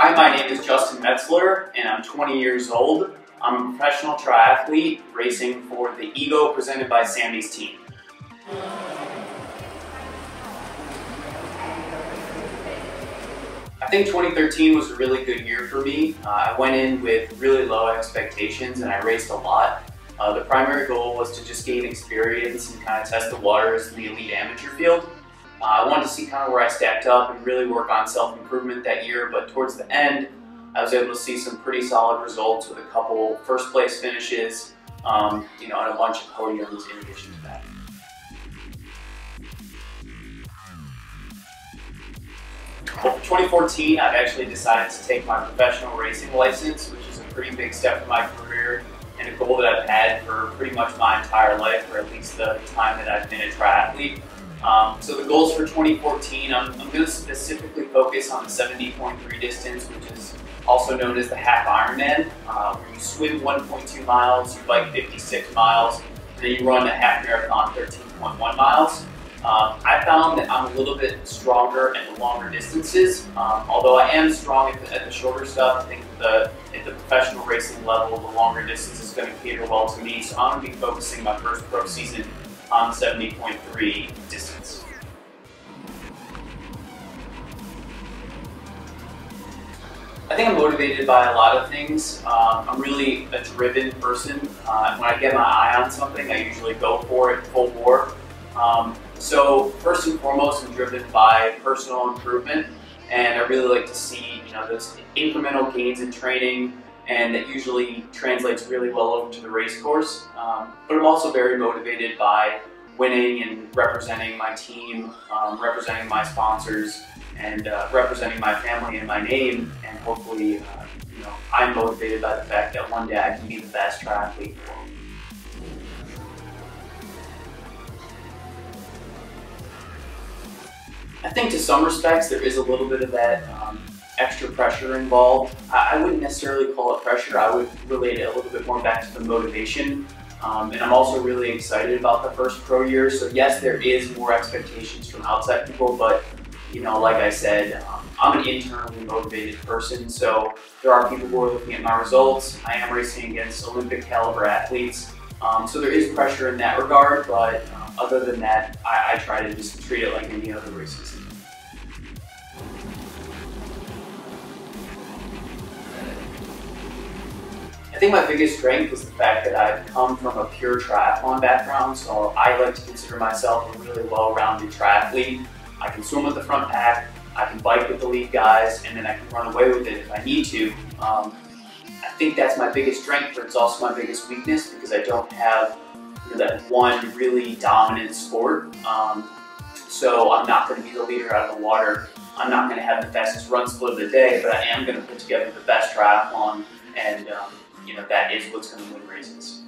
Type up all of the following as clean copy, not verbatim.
Hi, my name is Justin Metzler, and I'm 20 years old. I'm a professional triathlete racing for the Ego presented by Sammy's team. I think 2013 was a really good year for me. I went in with really low expectations and I raced a lot. The primary goal was to just gain experience and kind of test the waters in the elite amateur field. I wanted to see kind of where I stacked up and really work on self-improvement that year, but towards the end, I was able to see some pretty solid results with a couple first place finishes, and a bunch of podiums in addition to that. Well, for 2014, I've actually decided to take my professional racing license, which is a pretty big step in my career and a goal that I've had for pretty much my entire life, or at least the time that I've been a triathlete. So the goals for 2014, I'm going to specifically focus on the 70.3 distance, which is also known as the half Ironman, where you swim 1.2 miles, you bike 56 miles, and then you run a half marathon 13.1 miles. I found that I'm a little bit stronger at the longer distances. Although I am strong at the shorter stuff, I think at the professional racing level, the longer distance is going to cater well to me. So I'm going to be focusing my first pro season on 70.3 distance. I think I'm motivated by a lot of things. I'm really a driven person. When I get my eye on something, I usually go for it full bore. So first and foremost, I'm driven by personal improvement, and I really like to see, those incremental gains in training, and that usually translates really well over to the race course. But I'm also very motivated by winning and representing my team, representing my sponsors, and representing my family and my name. And hopefully, I'm motivated by the fact that one day I can be the best triathlete in the world. I think to some respects there is a little bit of that extra pressure involved. I wouldn't necessarily call it pressure, I would relate it a little bit more back to the motivation. And I'm also really excited about the first pro year, so yes, there is more expectations from outside people, but like I said, I'm an internally motivated person, so there are people who are looking at my results. I am racing against Olympic caliber athletes, so there is pressure in that regard, but other than that, I try to just treat it like any other race season. I think my biggest strength is the fact that I've come from a pure triathlon background, so I like to consider myself a really well-rounded triathlete. I can swim with the front pack, I can bike with the lead guys, and then I can run away with it if I need to. I think that's my biggest strength, but it's also my biggest weakness because I don't have that one really dominant sport. So I'm not going to be the leader out of the water. I'm not going to have the fastest run split of the day, but I am going to put together the best triathlon, and that is what's going to win races.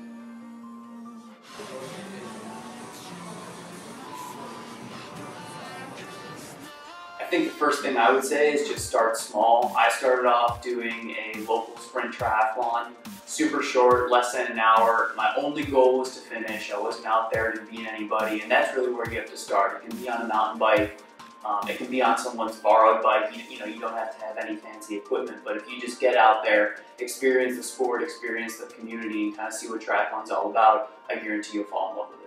I think the first thing I would say is just start small. I started off doing a local sprint triathlon, super short, less than an hour. My only goal was to finish. I wasn't out there to beat anybody, and that's really where you have to start. It can be on a mountain bike, it can be on someone's borrowed bike. You don't have to have any fancy equipment, but if you just get out there, experience the sport, experience the community, and kind of see what triathlon's all about, I guarantee you'll fall in love with it.